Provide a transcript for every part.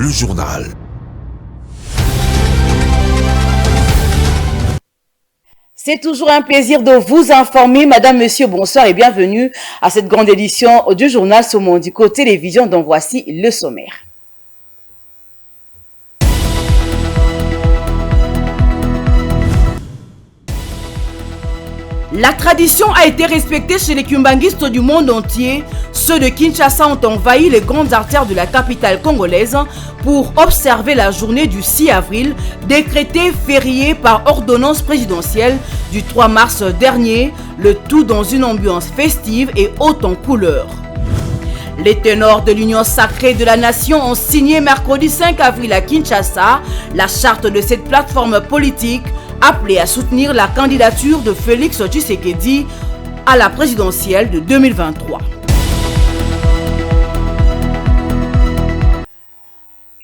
le journal. C'est toujours un plaisir de vous informer, madame, monsieur, bonsoir et bienvenue à cette grande édition du journal Somondico Télévision dont voici le sommaire. La tradition a été respectée chez les kimbanguistes du monde entier. Ceux de Kinshasa ont envahi les grandes artères de la capitale congolaise pour observer la journée du 6 avril, décrétée férié par ordonnance présidentielle du 3 mars dernier, le tout dans une ambiance festive et haute en couleurs. Les ténors de l'Union sacrée de la nation ont signé mercredi 5 avril à Kinshasa la charte de cette plateforme politique appelée à soutenir la candidature de Félix Tshisekedi à la présidentielle de 2023.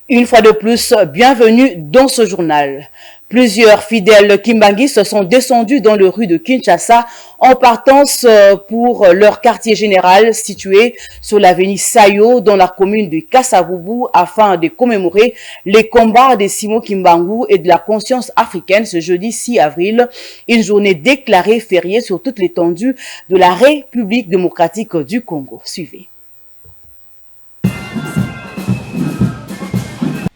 Une fois de plus, bienvenue dans ce journal. Plusieurs fidèles kimbanguistes sont descendus dans les rues de Kinshasa en partance pour leur quartier général situé sur l'avenue Sayo dans la commune de Kasavubu afin de commémorer les combats de Simon Kimbangu et de la conscience africaine ce jeudi 6 avril, une journée déclarée fériée sur toute l'étendue de la République démocratique du Congo. Suivez.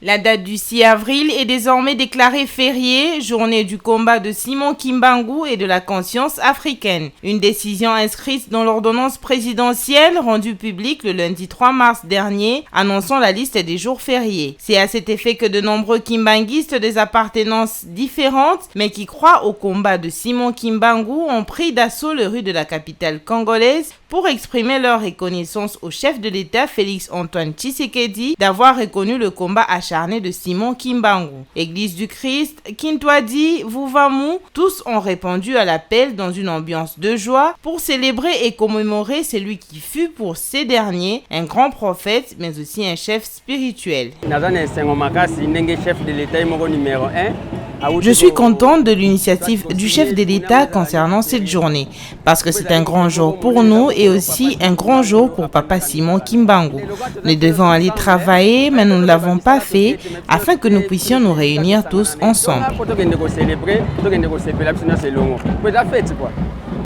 La date du 6 avril est désormais déclarée fériée, journée du combat de Simon Kimbangu et de la conscience africaine. Une décision inscrite dans l'ordonnance présidentielle rendue publique le lundi 3 mars dernier, annonçant la liste des jours fériés. C'est à cet effet que de nombreux kimbanguistes des appartenances différentes, mais qui croient au combat de Simon Kimbangu, ont pris d'assaut les rues de la capitale congolaise pour exprimer leur reconnaissance au chef de l'État Félix Antoine Tshisekedi d'avoir reconnu le combat acharné de Simon Kimbangu. Église du Christ, Kintwadi, Vuvamu, tous ont répondu à l'appel dans une ambiance de joie pour célébrer et commémorer celui qui fut pour ces derniers un grand prophète mais aussi un chef spirituel. Je suis contente de l'initiative du chef de l'État concernant cette journée parce que c'est un grand jour pour nous et aussi un grand jour pour Papa Simon Kimbangu. Nous devons aller travailler mais nous ne l'avons pas fait afin que nous puissions nous réunir tous ensemble.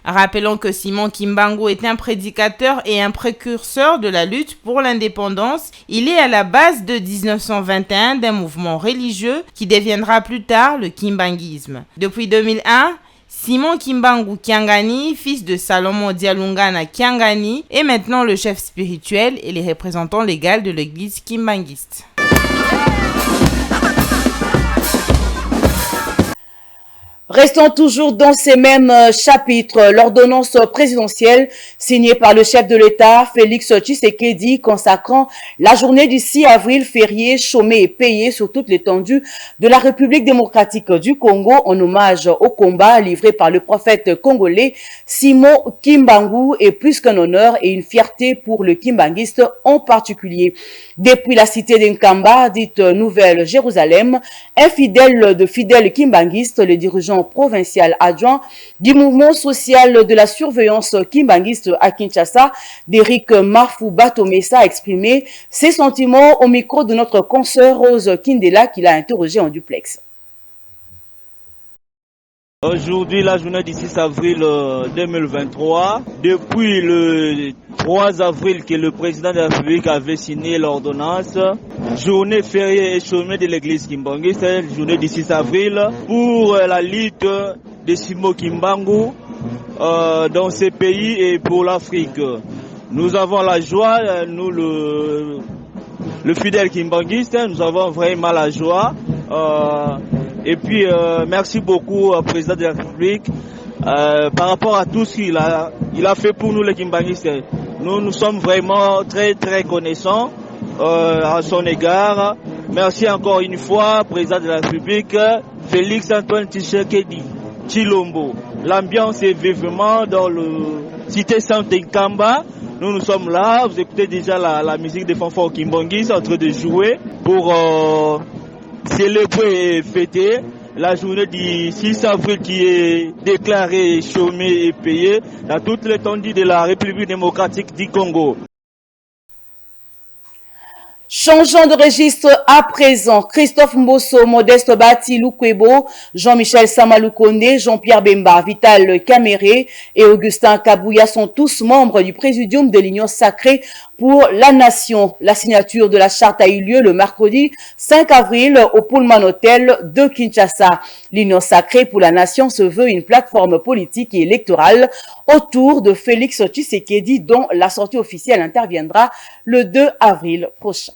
Rappelons que Simon Kimbangu est un prédicateur et un précurseur de la lutte pour l'indépendance. Il est à la base de 1921 d'un mouvement religieux qui deviendra plus tard le kimbanguisme. Depuis 2001, Simon Kimbangu Kiangani, fils de Salomon Dialungana Kiangani, est maintenant le chef spirituel et le représentant légal de l'église kimbanguiste. Restons toujours dans ces mêmes chapitres. L'ordonnance présidentielle signée par le chef de l'État, Félix Tshisekedi, consacrant la journée du 6 avril férié, chômé et payé sur toute l'étendue de la République démocratique du Congo en hommage au combat livré par le prophète congolais Simon Kimbangu est plus qu'un honneur et une fierté pour le kimbanguiste en particulier. Depuis la cité d'Nkamba, dite Nouvelle Jérusalem, un fidèle de fidèles kimbanguistes, le dirigeant provincial adjoint du mouvement social de la surveillance kimbanguiste à Kinshasa, d'Éric Marfou Batomessa, a exprimé ses sentiments au micro de notre consoeur Rose Kindela qui l'a interrogé en duplex. Aujourd'hui, la journée du 6 avril 2023, depuis le 3 avril que le président de la République avait signé l'ordonnance, journée fériée et chômée de l'église kimbanguiste, journée du 6 avril, pour la lutte de Simon Kimbangu dans ces pays et pour l'Afrique. Nous avons la joie, nous le fidèle kimbanguiste, nous avons vraiment la joie. Et puis, merci beaucoup au président de la République par rapport à tout ce qu'il a fait pour nous les kimbanguistes. Nous sommes vraiment très très connaissants à son égard. Merci encore une fois, président de la République, Félix Antoine Tshisekedi, Chilombo. L'ambiance est vivement dans le cité Saint-Nkamba. Nous sommes là, vous écoutez déjà la musique des fanfares kimbanguistes en train de jouer pour célébrer et fêter la journée du 6 avril qui est déclarée chômée et payée dans toute l'étendue de la République démocratique du Congo. Changeant de registre à présent, Christophe Mbosso, Modeste Bati Lukwebo, Jean-Michel Samaloukonde, Jean-Pierre Bemba, Vital Kamere et Augustin Kabouya sont tous membres du Présidium de l'Union sacrée pour la nation. La signature de la charte a eu lieu le mercredi 5 avril au Pullman Hotel de Kinshasa. L'Union sacrée pour la nation se veut une plateforme politique et électorale autour de Félix Tshisekedi dont la sortie officielle interviendra le 2 avril prochain.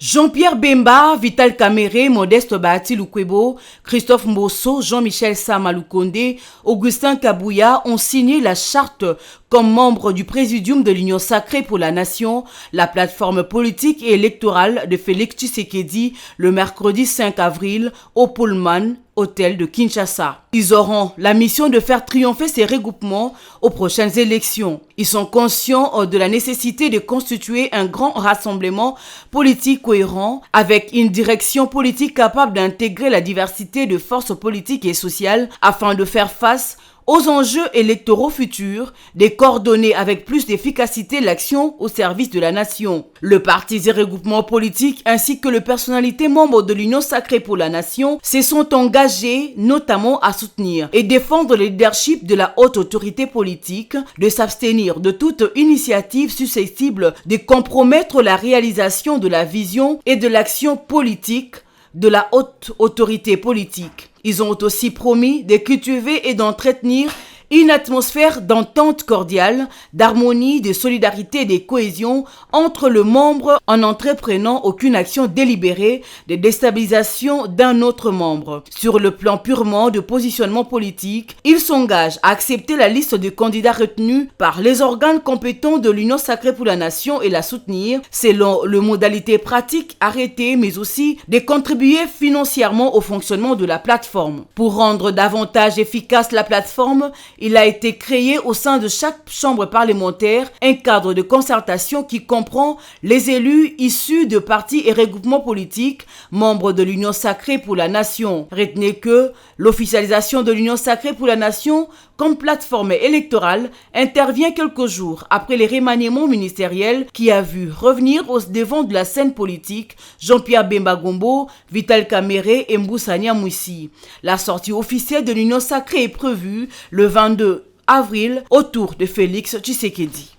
Jean-Pierre Bemba, Vital Kamere, Modeste Bahati Lukwebo, Christophe Mbosso, Jean-Michel Samaloukonde, Augustin Kabouya ont signé la charte comme membres du Présidium de l'Union sacrée pour la nation, la plateforme politique et électorale de Félix Tshisekedi le mercredi 5 avril au Pullman Hôtel de Kinshasa. Ils auront la mission de faire triompher ces regroupements aux prochaines élections. Ils sont conscients de la nécessité de constituer un grand rassemblement politique cohérent avec une direction politique capable d'intégrer la diversité de forces politiques et sociales afin de faire face aux enjeux électoraux futurs, de coordonner avec plus d'efficacité l'action au service de la nation. Le parti et regroupement politique ainsi que les personnalités membres de l'Union sacrée pour la nation se sont engagés notamment à soutenir et défendre le leadership de la haute autorité politique, de s'abstenir de toute initiative susceptible de compromettre la réalisation de la vision et de l'action politique de la haute autorité politique. Ils ont aussi promis de cultiver et d'entretenir une atmosphère d'entente cordiale, d'harmonie, de solidarité et de cohésion entre les membres en entreprenant aucune action délibérée de déstabilisation d'un autre membre. Sur le plan purement de positionnement politique, ils s'engagent à accepter la liste de candidats retenus par les organes compétents de l'Union sacrée pour la nation et la soutenir selon les modalités pratiques arrêtées, mais aussi de contribuer financièrement au fonctionnement de la plateforme. Pour rendre davantage efficace la plateforme, il a été créé au sein de chaque chambre parlementaire un cadre de concertation qui comprend les élus issus de partis et regroupements politiques, membres de l'Union sacrée pour la nation. Retenez que l'officialisation de l'Union sacrée pour la nation comme plateforme électorale intervient quelques jours après les remaniements ministériels qui a vu revenir au devant de la scène politique Jean-Pierre Bemba Gombo, Vital Kamere et Mboussania Moussi. La sortie officielle de l'Union sacrée est prévue le 22 avril autour de Félix Tshisekedi.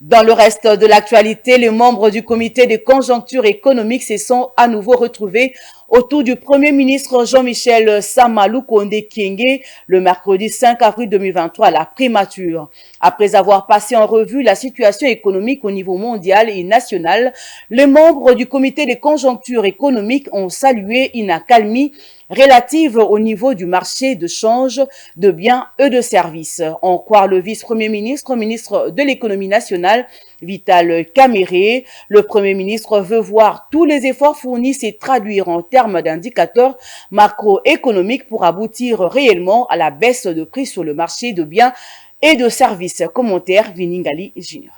Dans le reste de l'actualité, les membres du comité de conjoncture économique se sont à nouveau retrouvés autour du Premier ministre Jean-Michel Samaloukonde Kyenge le mercredi 5 avril 2023 à la primature. Après avoir passé en revue la situation économique au niveau mondial et national, les membres du comité de conjoncture économique ont salué une accalmie relative au niveau du marché de change de biens et de services. En croire le vice-premier ministre, ministre de l'économie nationale, Vital Kamere, le Premier ministre veut voir tous les efforts fournis se traduire en termes d'indicateurs macroéconomiques pour aboutir réellement à la baisse de prix sur le marché de biens et de services. Commentaire Viningali Junior.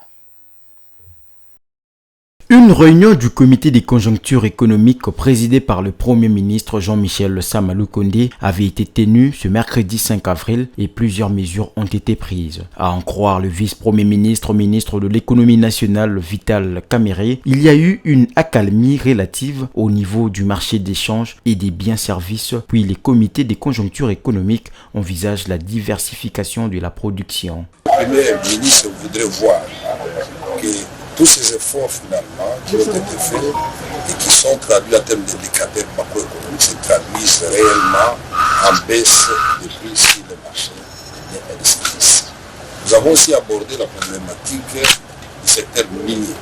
Une réunion du comité des conjonctures économiques présidée par le Premier ministre Jean-Michel Samaloukonde avait été tenue ce mercredi 5 avril et plusieurs mesures ont été prises. À en croire le vice-premier ministre, ministre de l'économie nationale Vital Kamere, il y a eu une accalmie relative au niveau du marché d'échange et des biens-services, puis les comités des conjonctures économiques envisagent la diversification de la production. Le Premier ministre voudrait voir que tous ces efforts finalement qui ont été faits et qui sont traduits en termes d'indicateurs macroéconomiques se traduisent réellement en baisse des prix sur le marché des services. Nous avons aussi abordé la problématique du secteur minier.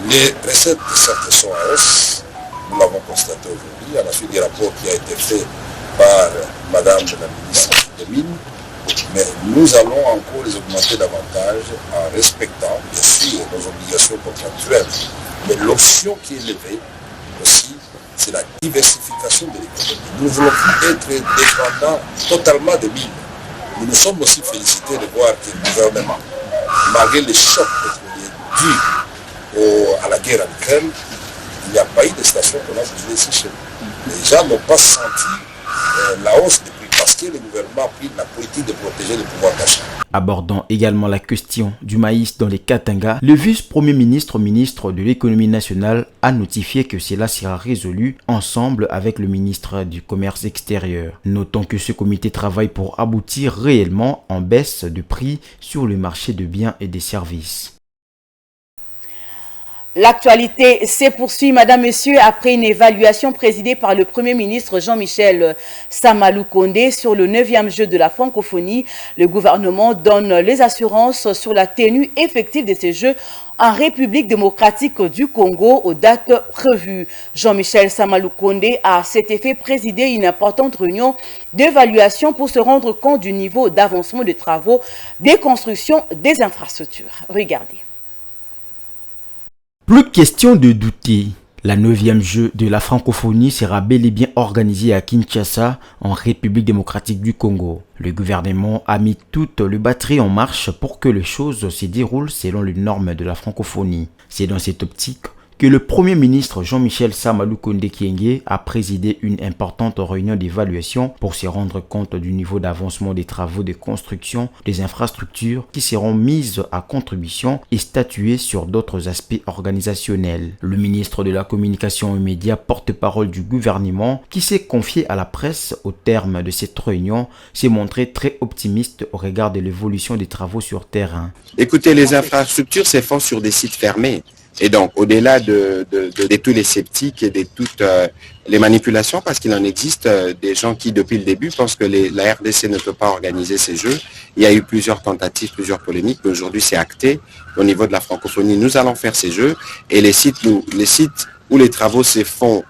Les recettes certes sont en hausse, nous l'avons constaté aujourd'hui à la suite du rapport qui a été fait par Madame la ministre des Mines. Mais nous allons encore les augmenter davantage en respectant, bien sûr, nos obligations contractuelles. Mais l'option qui est élevée aussi, c'est la diversification de l'économie. Nous ne voulons plus être dépendants totalement des mines. Nous nous sommes aussi félicités de voir que le gouvernement, malgré les chocs pétroliers dus à la guerre en Ukraine, il n'y a pas eu de station qu'on a besoin ici chez nous. Les gens n'ont pas senti la hausse des prix parce que le gouvernement a pris la politique de protéger le pouvoir d'achat. Abordant également la question du maïs dans les Katanga, le vice-premier ministre, ministre de l'économie nationale, a notifié que cela sera résolu ensemble avec le ministre du commerce extérieur. Notons que ce comité travaille pour aboutir réellement en baisse de prix sur le marché de biens et des services. L'actualité se poursuit, Madame, Monsieur, après une évaluation présidée par le Premier ministre Jean-Michel Sama Lukonde sur le 9e jeu de la francophonie. Le gouvernement donne les assurances sur la tenue effective de ces jeux en République démocratique du Congo aux dates prévues. Jean-Michel Sama Lukonde a à cet effet présidé une importante réunion d'évaluation pour se rendre compte du niveau d'avancement des travaux, des constructions, des infrastructures. Regardez. Plus question de douter, la 9e jeu de la francophonie sera bel et bien organisée à Kinshasa, en République démocratique du Congo. Le gouvernement a mis toute le batterie en marche pour que les choses se déroulent selon les normes de la francophonie. C'est dans cette optique que le Premier ministre Jean-Michel Sama Lukonde Kyenge a présidé une importante réunion d'évaluation pour se rendre compte du niveau d'avancement des travaux de construction des infrastructures qui seront mises à contribution et statuer sur d'autres aspects organisationnels. Le ministre de la Communication et Médias, porte-parole du gouvernement, qui s'est confié à la presse au terme de cette réunion, s'est montré très optimiste au regard de l'évolution des travaux sur terrain. Écoutez, les infrastructures se font sur des sites fermés. Et donc, au-delà de tous les sceptiques et de toutes les manipulations, parce qu'il en existe des gens qui, depuis le début, pensent que la RDC ne peut pas organiser ces jeux. Il y a eu plusieurs tentatives, plusieurs polémiques, mais aujourd'hui, c'est acté. Au niveau de la francophonie, nous allons faire ces jeux. Et les sites où les travaux se font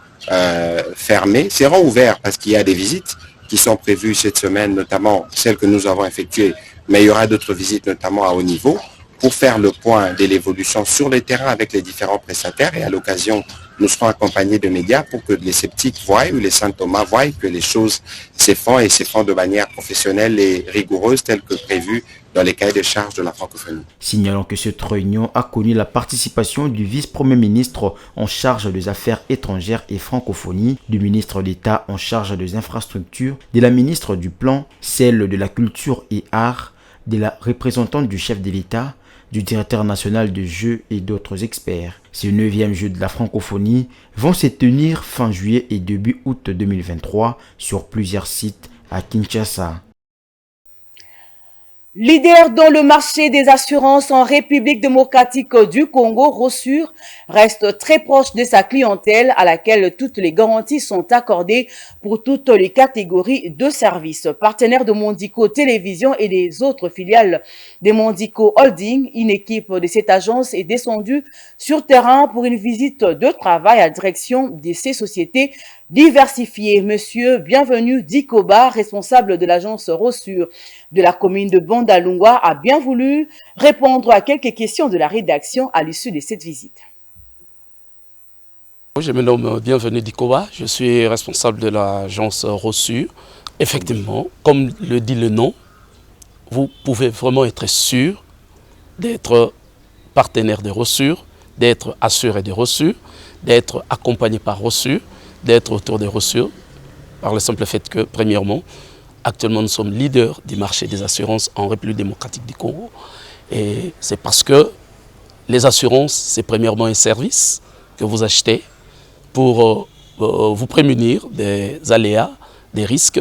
fermés seront ouverts parce qu'il y a des visites qui sont prévues cette semaine, notamment celles que nous avons effectuées. Mais il y aura d'autres visites, notamment à haut niveau, pour faire le point de l'évolution sur le terrain avec les différents prestataires. Et à l'occasion, nous serons accompagnés de médias pour que les sceptiques voient ou les Saint Thomas voient que les choses se font et se font de manière professionnelle et rigoureuse telle que prévue dans les cahiers de charges de la francophonie. Signalons que cette réunion a connu la participation du vice-premier ministre en charge des affaires étrangères et francophonie, du ministre d'État en charge des infrastructures, de la ministre du Plan, celle de la culture et arts, de la représentante du chef de l'État, du directeur national de jeux et d'autres experts. Ces 9e jeux de la francophonie vont se tenir fin juillet et début août 2023 sur plusieurs sites à Kinshasa. Leader dans le marché des assurances en République démocratique du Congo, Rossure reste très proche de sa clientèle à laquelle toutes les garanties sont accordées pour toutes les catégories de services. Partenaire de Mondico Télévision et des autres filiales de Mondico Holding, une équipe de cette agence est descendue sur terrain pour une visite de travail à la direction de ces sociétés diversifiées. Monsieur Bienvenu Dikoba, responsable de l'agence Rossure de la commune de Bandalungwa, a bien voulu répondre à quelques questions de la rédaction à l'issue de cette visite. Je me nomme Bienvenu Dikoba, je suis responsable de l'agence Rossure. Effectivement, comme le dit le nom, vous pouvez vraiment être sûr d'être partenaire de Rossure, d'être assuré de Rossure, d'être accompagné par Rossure, d'être autour de Rossure, par le simple fait que, premièrement, actuellement nous sommes leaders du marché des assurances en République démocratique du Congo. Et c'est parce que les assurances, c'est premièrement un service que vous achetez pour vous prémunir des aléas, des risques.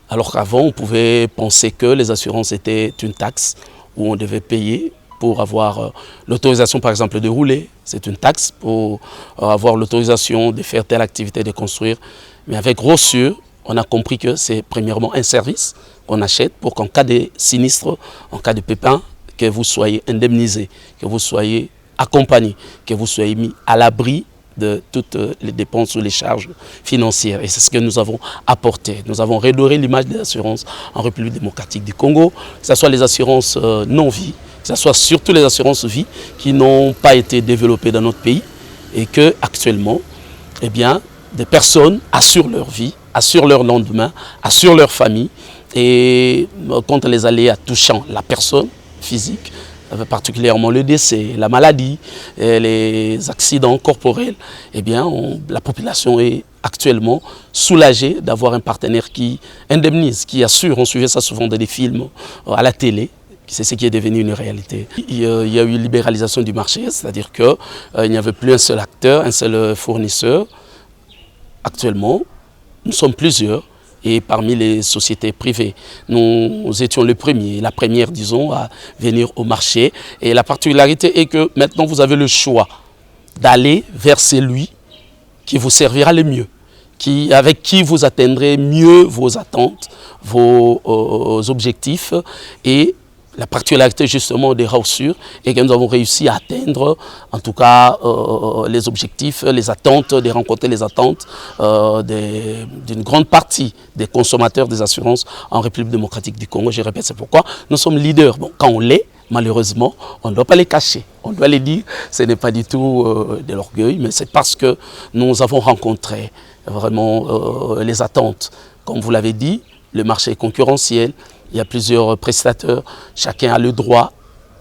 Alors qu'avant, on pouvait penser que les assurances étaient une taxe où on devait payer pour avoir l'autorisation, par exemple, de rouler. C'est une taxe pour avoir l'autorisation de faire telle activité, de construire. Mais avec Rossure, on a compris que c'est premièrement un service qu'on achète pour qu'en cas de sinistre, en cas de pépin, que vous soyez indemnisé, que vous soyez accompagné, que vous soyez mis à l'abri de toutes les dépenses ou les charges financières. Et c'est ce que nous avons apporté. Nous avons redoré l'image des assurances en République démocratique du Congo, que ce soit les assurances non-vie, que ce soit surtout les assurances vie qui n'ont pas été développées dans notre pays et que actuellement, eh bien, des personnes assurent leur vie, assurent leur lendemain, assurent leur famille et contre les aléas touchant la personne physique, particulièrement le décès, la maladie, les accidents corporels, eh bien, la population est actuellement soulagée d'avoir un partenaire qui indemnise, qui assure. On suivait ça souvent dans des films à la télé. C'est ce qui est devenu une réalité. Il y a eu libéralisation du marché, c'est-à-dire qu'il n'y avait plus un seul acteur, un seul fournisseur. Actuellement, nous sommes plusieurs. Et parmi les sociétés privées, nous étions les premiers, la première, disons, à venir au marché. Et la particularité est que maintenant, vous avez le choix d'aller vers celui qui vous servira le mieux, avec qui vous atteindrez mieux vos attentes, vos objectifs. Et la particularité justement des Raussures est que nous avons réussi à atteindre en tout cas les objectifs, les attentes, de rencontrer les attentes d'une grande partie des consommateurs des assurances en République démocratique du Congo. Je répète, c'est pourquoi nous sommes leaders. Bon, quand on l'est, malheureusement, on ne doit pas les cacher. On doit les dire, ce n'est pas du tout de l'orgueil, mais c'est parce que nous avons rencontré vraiment les attentes. Comme vous l'avez dit, le marché est concurrentiel. Il y a plusieurs prestataires, chacun a le droit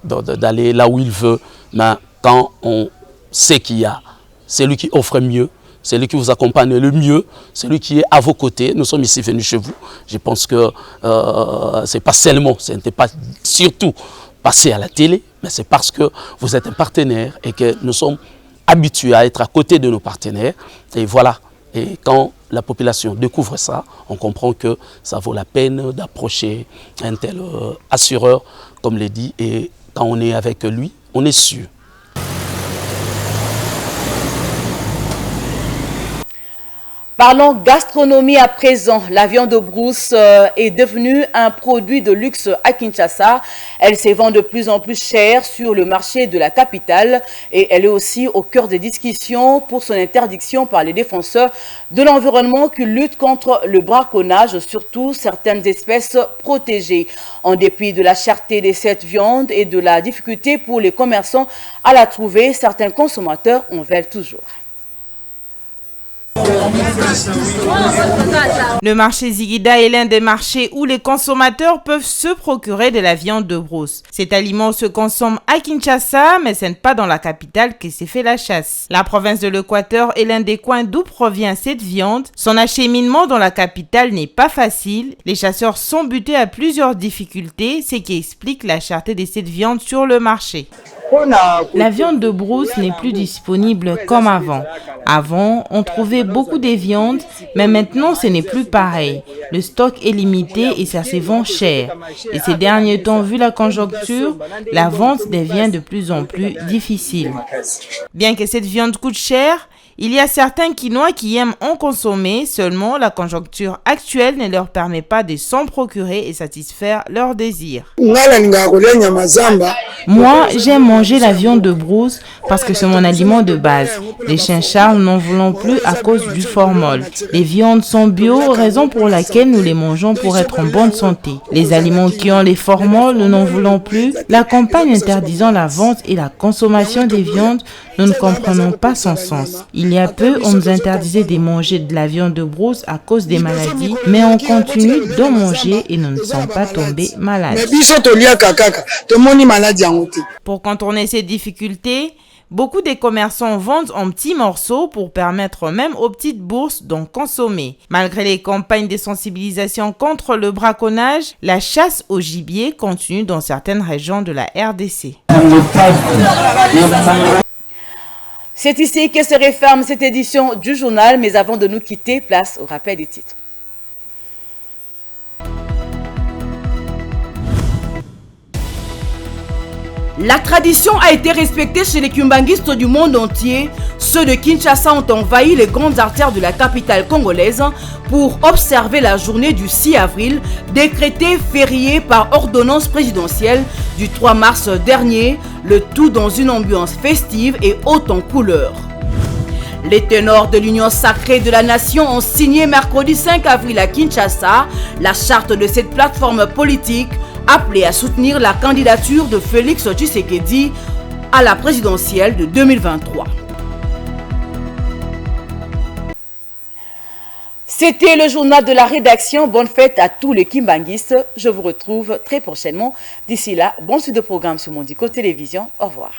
d'aller là où il veut. Mais quand on sait qu'il y a celui qui offre mieux, celui qui vous accompagne le mieux, celui qui est à vos côtés, nous sommes ici venus chez vous. Je pense que ce n'est pas seulement, ce n'était pas surtout passé à la télé, mais c'est parce que vous êtes un partenaire et que nous sommes habitués à être à côté de nos partenaires. Et voilà. Et quand la population découvre ça, on comprend que ça vaut la peine d'approcher un tel assureur, comme l'a dit, et quand on est avec lui, on est sûr. Parlons gastronomie à présent. La viande brousse est devenue un produit de luxe à Kinshasa. Elle se vend de plus en plus cher sur le marché de la capitale et elle est aussi au cœur des discussions pour son interdiction par les défenseurs de l'environnement qui luttent contre le braconnage, surtout certaines espèces protégées. En dépit de la cherté de cette viande et de la difficulté pour les commerçants à la trouver, certains consommateurs en veulent toujours. Le marché Zigida est l'un des marchés où les consommateurs peuvent se procurer de la viande de brousse. Cet aliment se consomme à Kinshasa, mais ce n'est pas dans la capitale que s'est fait la chasse. La province de l'Équateur est l'un des coins d'où provient cette viande. Son acheminement dans la capitale n'est pas facile. Les chasseurs sont butés à plusieurs difficultés, ce qui explique la cherté de cette viande sur le marché. La viande de brousse n'est plus disponible comme avant. Avant, on trouvait beaucoup de viande, mais maintenant ce n'est plus pareil. Le stock est limité et ça se vend cher. Et ces derniers temps, vu la conjoncture, la vente devient de plus en plus difficile. Bien que cette viande coûte cher, il y a certains Quinois qui aiment en consommer, seulement la conjoncture actuelle ne leur permet pas de s'en procurer et satisfaire leurs désirs. Moi, j'aime manger la viande de brousse parce que c'est mon aliment de base. Les chiens Charles n'en voulons plus à cause du formol. Les viandes sont bio, raison pour laquelle nous les mangeons pour être en bonne santé. Les aliments qui ont les formols, nous n'en voulons plus. La campagne interdisant la vente et la consommation des viandes, nous ne comprenons pas son sens. Il y a peu, on nous interdisait de manger de la viande de brousse à cause des maladies, mais on continue d'en manger et nous ne sommes pas tombés malades. Pour contourner ces difficultés, beaucoup des commerçants vendent en petits morceaux pour permettre même aux petites bourses d'en consommer. Malgré les campagnes de sensibilisation contre le braconnage, la chasse au gibier continue dans certaines régions de la RDC. C'est ici que se referme cette édition du journal, mais avant de nous quitter, place au rappel des titres. La tradition a été respectée chez les Kimbanguistes du monde entier. Ceux de Kinshasa ont envahi les grandes artères de la capitale congolaise pour observer la journée du 6 avril, décrétée férié par ordonnance présidentielle du 3 mars dernier, le tout dans une ambiance festive et haute en couleurs. Les ténors de l'Union sacrée de la nation ont signé mercredi 5 avril à Kinshasa la charte de cette plateforme politique appelée à soutenir la candidature de Félix Tshisekedi à la présidentielle de 2023. C'était le journal de la rédaction. Bonne fête à tous les Kimbanguistes. Je vous retrouve très prochainement. D'ici là, bonne suite de programme sur Mondico Télévision. Au revoir.